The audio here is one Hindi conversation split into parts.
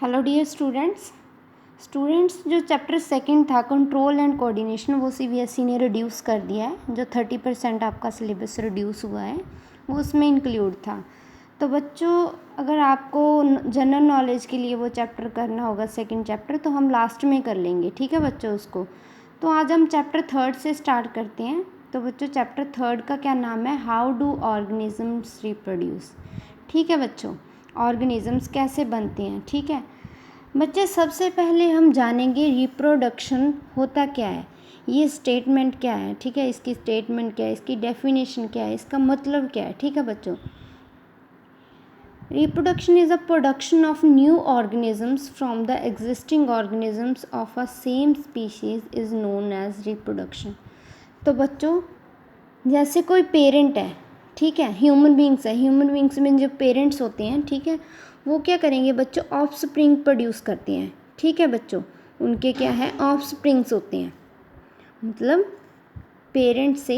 हेलो डियर स्टूडेंट्स जो चैप्टर सेकंड था कंट्रोल एंड कोऑर्डिनेशन वो सीबीएसई ने रिड्यूस कर दिया है। जो 30% आपका सिलेबस रिड्यूस हुआ है वो उसमें इंक्लूड था। तो बच्चों अगर आपको जनरल नॉलेज के लिए वो चैप्टर करना होगा सेकंड चैप्टर तो हम लास्ट में कर लेंगे, ठीक है बच्चों उसको। तो आज हम चैप्टर थर्ड से स्टार्ट करते हैं। तो बच्चों चैप्टर थर्ड का क्या नाम है, हाउ डू ऑर्गेनिजम्स रिप्रोड्यूस। ठीक है बच्चों, ऑर्गेनिजम्स कैसे बनते हैं। ठीक है बच्चे, सबसे पहले हम जानेंगे रिप्रोडक्शन होता क्या है, ये स्टेटमेंट क्या है। ठीक है, इसकी स्टेटमेंट क्या है, इसकी डेफिनेशन क्या है, इसका मतलब क्या है। ठीक है बच्चों, reproduction is a production of new organisms from the existing organisms of a same species is known as reproduction. तो बच्चों जैसे कोई पेरेंट है, ठीक है, ह्यूमन बींग्स में जो पेरेंट्स होते हैं, ठीक है, वो क्या करेंगे बच्चों, ऑफस्प्रिंग प्रोड्यूस करते हैं। ठीक है बच्चों, उनके क्या है, ऑफस्प्रिंग्स होते हैं, मतलब पेरेंट्स से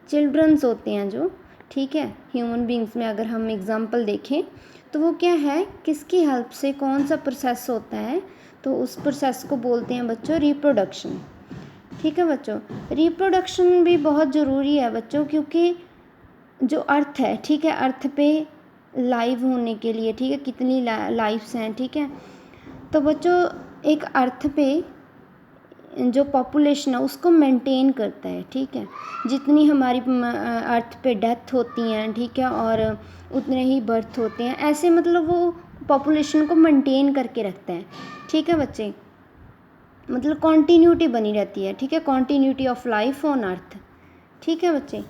चिल्ड्रंस होते हैं जो। ठीक है, ह्यूमन बींग्स में अगर हम एग्जांपल देखें तो वो क्या है, किसकी हेल्प से कौन सा प्रोसेस होता है, तो उस प्रोसेस को बोलते हैं बच्चों रिप्रोडक्शन। ठीक है बच्चों, रिप्रोडक्शन भी बहुत ज़रूरी है बच्चों, क्योंकि जो अर्थ है, ठीक है, अर्थ पे लाइव होने के लिए, ठीक है, कितनी लाइफ्स हैं, ठीक है, तो बच्चों एक अर्थ पे जो पॉपुलेशन है उसको मेंटेन करता है। ठीक है, जितनी हमारी अर्थ पे डेथ होती हैं, ठीक है, और उतने ही बर्थ होते हैं, ऐसे मतलब वो पॉपुलेशन को मेंटेन करके रखता है। ठीक है बच्चे, मतलब कॉन्टीन्यूटी बनी रहती है। ठीक है, continuity of life on earth. ठीक है बच्चे,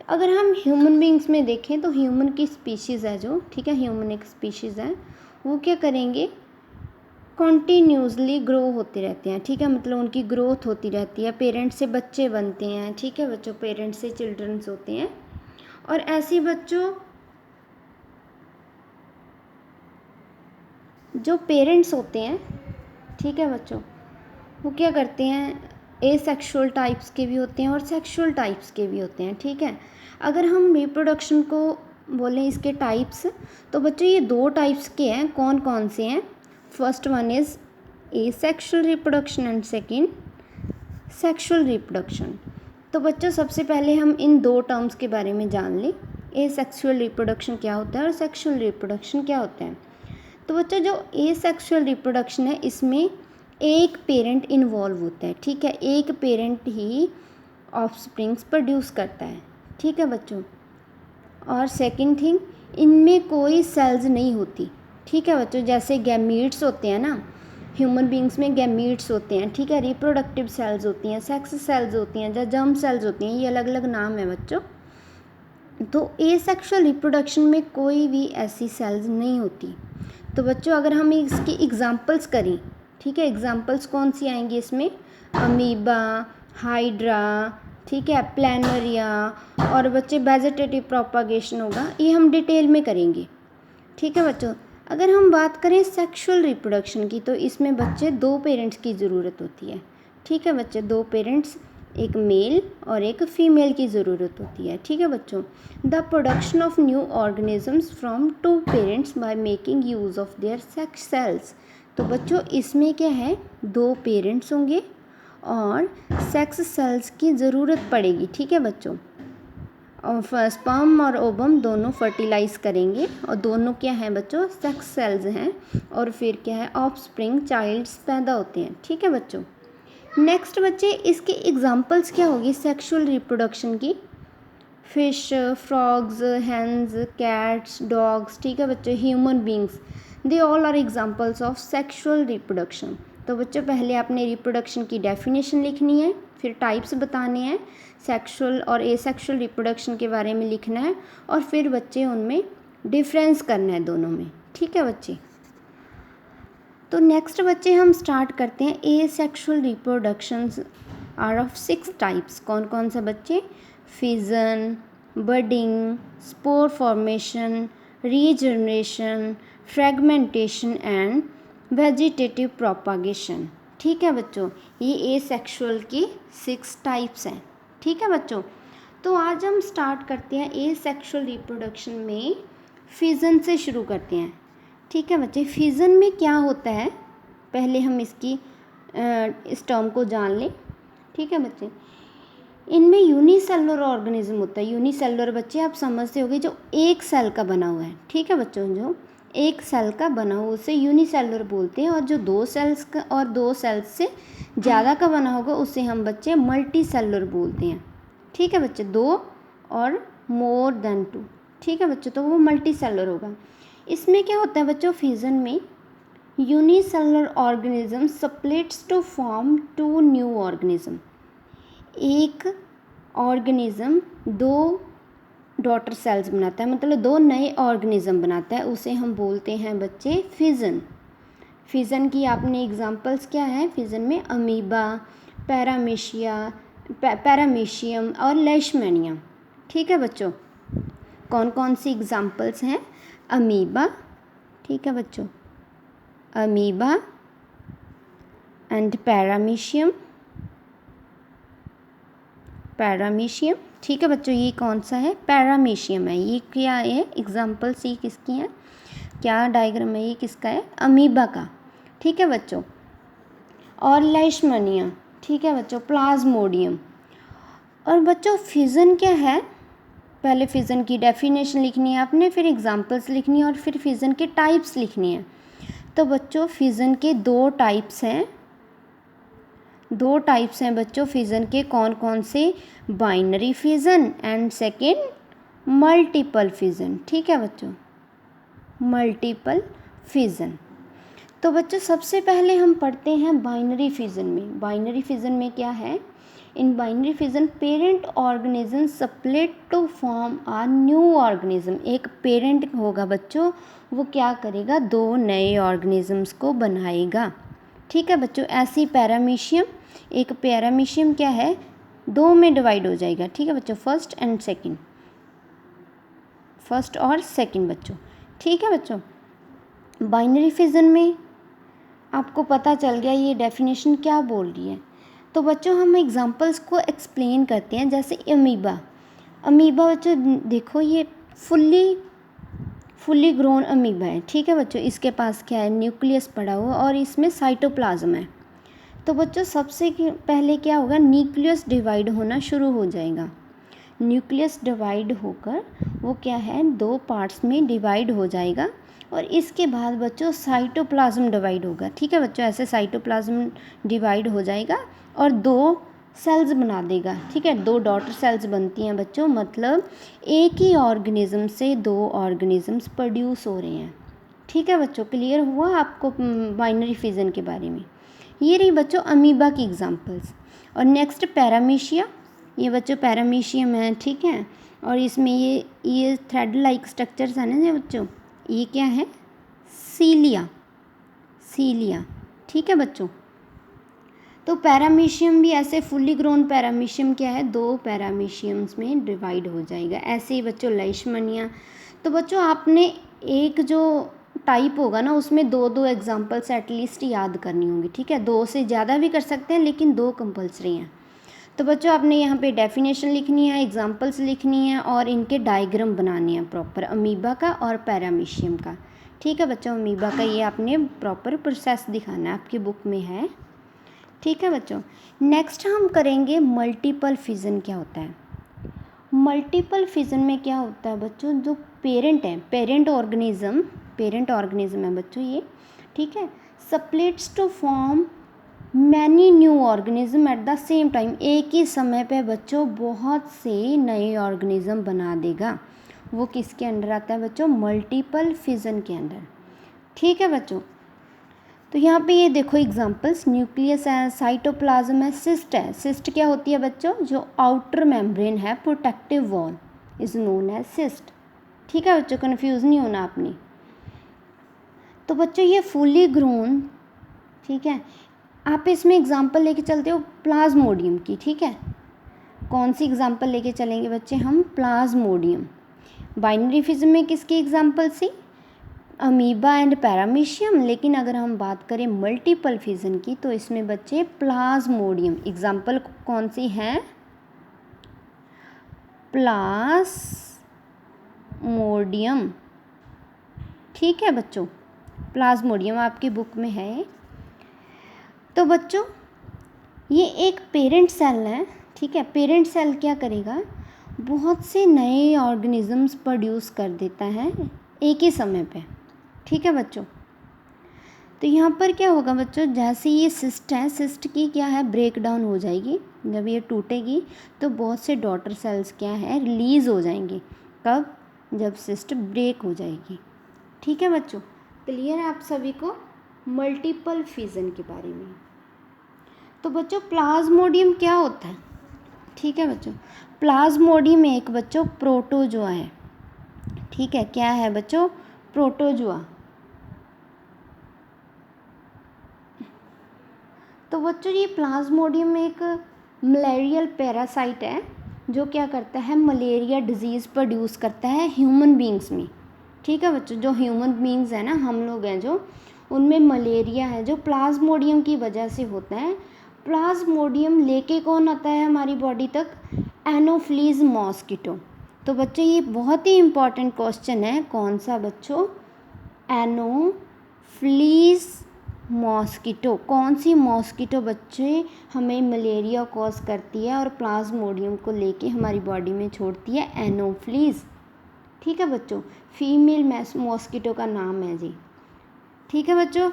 अगर हम ह्यूमन बींग्स में देखें तो ह्यूमन की स्पीशीज़ है जो, ठीक है, ह्यूमन एक स्पीशीज़ है, वो क्या करेंगे, कॉन्टीन्यूसली ग्रो होते रहते हैं। ठीक है, मतलब उनकी ग्रोथ होती रहती है, पेरेंट्स से बच्चे बनते हैं। ठीक है बच्चों, पेरेंट्स से चिल्ड्रंस होते हैं, और ऐसे बच्चों जो पेरेंट्स होते हैं, ठीक है बच्चों, वो क्या करते हैं, एसेक्सुअल टाइप्स के भी होते हैं और सेक्सुअल टाइप्स के भी होते हैं। ठीक है, अगर हम रिप्रोडक्शन को बोलें इसके टाइप्स, तो बच्चों ये दो टाइप्स के हैं। कौन कौन से हैं, first one is asexual reproduction and second sexual reproduction. तो बच्चों सबसे पहले हम इन दो टर्म्स के बारे में जान लें, एसेक्सुअल रिप्रोडक्शन क्या होता है और सेक्सुअल रिप्रोडक्शन क्या होता है। तो बच्चों जो एसेक्सुअल रिप्रोडक्शन है इसमें एक पेरेंट इन्वॉल्व होता है। ठीक है, एक पेरेंट ही ऑफस्प्रिंग्स प्रोड्यूस करता है। ठीक है बच्चों, और सेकंड थिंग, इनमें कोई सेल्स नहीं होती। ठीक है बच्चों, जैसे गैमीट्स होते हैं ना, ह्यूमन बींग्स में गैमीट्स होते हैं, ठीक है, रिप्रोडक्टिव सेल्स होती हैं, सेक्स सेल्स होती हैं, या जर्म सेल्स होती हैं, ये अलग अलग नाम है बच्चों। तो एसेक्सुअल रिप्रोडक्शन में कोई भी ऐसी सेल्स नहीं होती। तो बच्चों अगर हम इसकी एग्जांपल्स करें, ठीक है, एग्जांपल्स कौन सी आएंगी इसमें, अमीबा, हाइड्रा, ठीक है, प्लानरिया, और बच्चे वेजिटेटिव प्रोपागेशन होगा, ये हम डिटेल में करेंगे। ठीक है बच्चों, अगर हम बात करें सेक्सुअल रिप्रोडक्शन की तो इसमें बच्चे दो पेरेंट्स की ज़रूरत होती है। ठीक है बच्चे, दो पेरेंट्स, एक मेल और एक फीमेल की ज़रूरत होती है। ठीक है बच्चों, the production of new organisms from two parents by making use of their sex cells. तो बच्चों इसमें क्या है, दो पेरेंट्स होंगे और सेक्स सेल्स की ज़रूरत पड़ेगी। ठीक है बच्चों, और स्पर्म और ओवम दोनों फर्टिलाइज करेंगे, और दोनों क्या है बच्चों, सेक्स सेल्स हैं, और फिर क्या है, ऑफस्प्रिंग चाइल्ड्स पैदा होते हैं। ठीक है बच्चों, नेक्स्ट बच्चे इसके एग्जांपल्स क्या होगी सेक्सुअल रिप्रोडक्शन की, fish, frogs, hens, cats, dogs. ठीक है बच्चों, human beings, they all are examples of sexual reproduction. तो बच्चों पहले आपने रिप्रोडक्शन की डेफिनेशन लिखनी है, फिर टाइप्स बताने हैं, सेक्सुअल और एसेक्सुअल रिप्रोडक्शन के बारे में लिखना है, और फिर बच्चे उनमें डिफरेंस करना है दोनों में। ठीक है बच्चे, तो नेक्स्ट बच्चे हम स्टार्ट करते हैं, asexual reproductions are of 6 types. कौन कौन से बच्चे, fission, budding, spore formation, regeneration, fragmentation and vegetative propagation. ठीक है बच्चों, ये एसेक्सुअल की 6 टाइप्स हैं। ठीक है बच्चों, तो आज हम स्टार्ट करते हैं एसेक्सुअल रिप्रोडक्शन में फिजन से शुरू करते हैं। ठीक है बच्चे, फिज़न में क्या होता है, पहले हम इस टर्म को जान लें। ठीक है बच्चे, इनमें यूनिसेलुलर ऑर्गेनिज्म होता है। यूनिसेलुलर बच्चे आप समझते होंगे, जो एक सेल का बना हुआ है। ठीक है बच्चों, जो एक सेल का बना हुआ उसे यूनिसेलुलर बोलते हैं, और जो दो सेल्स से ज़्यादा का बना होगा उसे हम बच्चे मल्टी सेलुलर बोलते हैं। ठीक है बच्चे, 2 और मोर देन 2। ठीक है बच्चों, तो वो मल्टी सेलुलर होगा। इसमें क्या होता है बच्चों, फ्यूजन में unicellular organism splits to form 2 new organism. एक ऑर्गेनिज्म 2 डॉटर सेल्स बनाता है, मतलब 2 नए ऑर्गेनिज्म बनाता है, उसे हम बोलते हैं बच्चे फिज़न। फिज़न की आपने एग्जांपल्स क्या है फिज़न में, अमीबा, पैरामीशियम और लेशमैनिया। ठीक है बच्चों, कौन कौन सी एग्जांपल्स हैं, अमीबा, ठीक है बच्चों, अमीबा एंड पैरामीशियम। ठीक है बच्चों, ये कौन सा है, पैरामीशियम है। ये क्या है, एग्जांपल्स ये किसकी हैं, क्या डायग्राम है ये किसका है, अमीबा का। ठीक है बच्चों, और लेशमैनिया, ठीक है बच्चों, प्लाज्मोडियम। और बच्चों फिज़न क्या है, पहले फिज़न की डेफिनेशन लिखनी है आपने, फिर एग्जांपल्स लिखनी है, और फिर फिज़न के टाइप्स लिखनी है। तो बच्चों फिज़न के 2 टाइप्स हैं बच्चों फिज़न के, कौन कौन से, binary fission and second multiple fission. ठीक है बच्चों, मल्टीपल फिज़न। तो बच्चों सबसे पहले हम पढ़ते हैं बाइनरी फिज़न में। बाइनरी फिज़न में क्या है, in binary fission parent organism split to form a new organism. एक पेरेंट होगा बच्चों, वो क्या करेगा, 2 नए ऑर्गेनिजम्स को बनाएगा। ठीक है बच्चों, ऐसी पैरामीशियम, एक पैरामीशियम क्या है, 2 में डिवाइड हो जाएगा। ठीक है बच्चों, फर्स्ट और सेकंड बच्चों। ठीक है बच्चों, बाइनरी फिज़न में आपको पता चल गया ये डेफिनेशन क्या बोल रही है। तो बच्चों हम एग्जांपल्स को एक्सप्लेन करते हैं, जैसे अमीबा बच्चों देखो, ये फुल्ली ग्रोन अमीबा है। ठीक है बच्चों, इसके पास क्या है, न्यूक्लियस पड़ा हुआ और इसमें साइटोप्लाज्म है। तो बच्चों सबसे पहले क्या होगा, न्यूक्लियस डिवाइड होना शुरू हो जाएगा। न्यूक्लियस डिवाइड होकर वो क्या है, 2 पार्ट्स में डिवाइड हो जाएगा, और इसके बाद बच्चों साइटोप्लाज्म डिवाइड होगा। ठीक है बच्चों, ऐसे साइटोप्लाज्म डिवाइड हो जाएगा और 2 सेल्स बना देगा। ठीक है, 2 डॉटर सेल्स बनती हैं बच्चों, मतलब एक ही ऑर्गेनिज्म से 2 ऑर्गेनिजम्स प्रोड्यूस हो रहे हैं। ठीक है बच्चों, क्लियर हुआ आपको बाइनरी फिज़न के बारे में। ये रही बच्चों अमीबा की एग्जांपल्स। और नेक्स्ट पैरामीशिया, ये बच्चों पैरामीशियम है। ठीक है, और इसमें ये थ्रेड लाइक स्ट्रक्चर्स हैं ना बच्चों, ये क्या है, सीलिया। ठीक है बच्चों, तो पैरामीशियम भी ऐसे फुल्ली ग्रोन पैरामीशियम क्या है, 2 पैरामीशियम्स में डिवाइड हो जाएगा। ऐसे ही बच्चों लेशमैनिया। तो बच्चों आपने एक जो टाइप होगा ना, उसमें 2 एग्जांपल्स एटलीस्ट याद करनी होंगी। ठीक है, 2 से ज़्यादा भी कर सकते हैं, लेकिन 2 कंपल्सरी हैं। तो बच्चों आपने यहाँ पे डेफिनेशन लिखनी है, एग्जांपल्स लिखनी है, और इनके डायग्राम बनाने हैं प्रॉपर, अमीबा का और पैरामीशियम का। ठीक है बच्चों, अमीबा का ये आपने प्रॉपर प्रोसेस दिखाना है, आपकी बुक में है। ठीक है बच्चों, नेक्स्ट हम करेंगे मल्टीपल फिज़न क्या होता है। मल्टीपल फिज़न में क्या होता है बच्चों, जो पेरेंट ऑर्गेनिज्म है बच्चों ये। ठीक है, splits to form many new organism at the same time. एक ही समय पे बच्चों बहुत से नए ऑर्गेनिज्म बना देगा। वो किसके अंडर आता है बच्चों, मल्टीपल फिज़न के अंदर। ठीक है बच्चों, तो यहाँ पे ये देखो एग्जांपल्स, न्यूक्लियस है, साइटोप्लाज्म है, सिस्ट है। सिस्ट क्या होती है बच्चों, जो आउटर मेम्ब्रेन है, protective wall is known as cyst. ठीक है बच्चों, कन्फ्यूज़ नहीं होना आपने। तो बच्चों ये फुली ग्रोन, ठीक है, आप इसमें एग्जांपल लेके चलते हो प्लाज्मोडियम की। ठीक है, कौन सी एग्जांपल लेके चलेंगे बच्चे हम, प्लाज्मोडियम। बाइनरी फिज़न में किसकी एग्जांपल सी, अमीबा एंड पैरामीशियम। लेकिन अगर हम बात करें मल्टीपल फिज़न की, तो इसमें बच्चे प्लाज्मोडियम। एग्जांपल कौन सी हैं, प्लाज्मोडियम। ठीक है बच्चों, प्लाज्मोडियम आपकी बुक में है। तो बच्चों ये एक पेरेंट सेल है, ठीक है। पेरेंट सेल क्या करेगा, बहुत से नए ऑर्गेनिजम्स प्रोड्यूस कर देता है एक ही समय पे, ठीक है बच्चों। तो यहाँ पर क्या होगा बच्चों, जैसे ये सिस्ट है, सिस्ट की क्या है ब्रेक डाउन हो जाएगी, जब ये टूटेगी तो बहुत से डॉटर सेल्स क्या है रिलीज़ हो जाएंगे। कब, जब सिस्ट ब्रेक हो जाएगी, ठीक है बच्चों। क्लियर है आप सभी को मल्टीपल फिजन के बारे में। तो बच्चों प्लाज्मोडियम क्या होता है, ठीक है बच्चों। प्लाज्मोडियम एक बच्चों प्रोटोजुआ है, ठीक है। क्या है बच्चों, प्रोटोजुआ। तो बच्चों ये प्लाज्मोडियम एक मलेरियल पैरासाइट है जो क्या करता है, मलेरिया डिजीज़ प्रोड्यूस करता है ह्यूमन बींग्स में, ठीक है बच्चों। जो ह्यूमन बींग्स हैं ना, हम लोग हैं जो, उनमें मलेरिया है जो प्लाज्मोडियम की वजह से होता है। प्लाज्मोडियम लेके कौन आता है हमारी बॉडी तक, एनोफ्लीज मॉस्किटो। तो बच्चों ये बहुत ही इम्पॉर्टेंट क्वेश्चन है, कौन सा बच्चों, एनोफ्लीज मॉस्किटो। कौन सी मॉस्किटो बच्चे हमें मलेरिया कॉज करती है और प्लाज्मोडियम को लेके हमारी बॉडी में छोड़ती है, एनोफ्लीज, ठीक है बच्चों। फीमेल मॉस्किटो का नाम है जी, ठीक है बच्चों।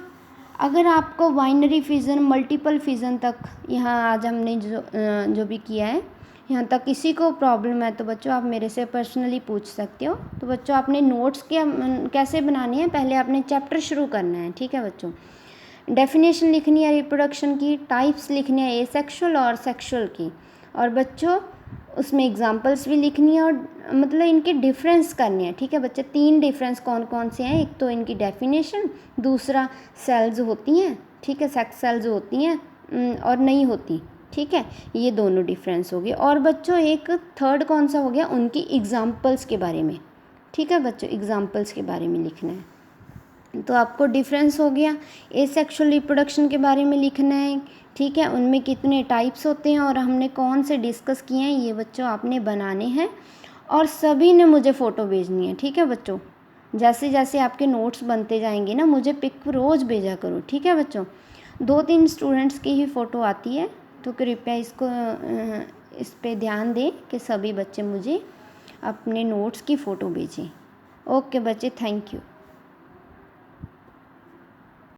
अगर आपको बाइनरी फिजन, मल्टीपल फिजन तक यहाँ आज हमने जो भी किया है, यहाँ तक किसी को प्रॉब्लम है तो बच्चों आप मेरे से पर्सनली पूछ सकते हो। तो बच्चों आपने नोट्स कैसे बनाने हैं, पहले आपने चैप्टर शुरू करना है, ठीक है बच्चों। डेफिनेशन लिखनी है रिप्रोडक्शन की, टाइप्स लिखनी है एसेक्सुअल और सेक्सुअल की, और बच्चों उसमें एग्जांपल्स भी लिखनी है और मतलब इनके डिफरेंस करने हैं, ठीक है बच्चे। 3 डिफरेंस कौन कौन से हैं, एक तो इनकी डेफिनेशन, दूसरा सेल्स होती हैं, ठीक है, सेक्स सेल्स होती हैं और नहीं होती, ठीक है, ये दोनों डिफरेंस हो गए। और बच्चों एक थर्ड कौन सा हो गया, उनकी एग्जाम्पल्स के बारे में, ठीक है बच्चों, एग्जाम्पल्स के बारे में लिखना है। तो आपको डिफरेंस हो गया, एसेक्सुअल रिप्रोडक्शन के बारे में लिखना है, ठीक है, उनमें कितने टाइप्स होते हैं और हमने कौन से डिस्कस किए हैं ये बच्चों आपने बनाने हैं और सभी ने मुझे फ़ोटो भेजनी है, ठीक है बच्चों। जैसे जैसे आपके नोट्स बनते जाएंगे ना, मुझे पिक रोज़ भेजा करो, ठीक है बच्चों। 2-3 स्टूडेंट्स की ही फ़ोटो आती है, तो कृपया इस पे ध्यान दें कि सभी बच्चे मुझे अपने नोट्स की फ़ोटो भेजें। ओके बच्चे, थैंक यू।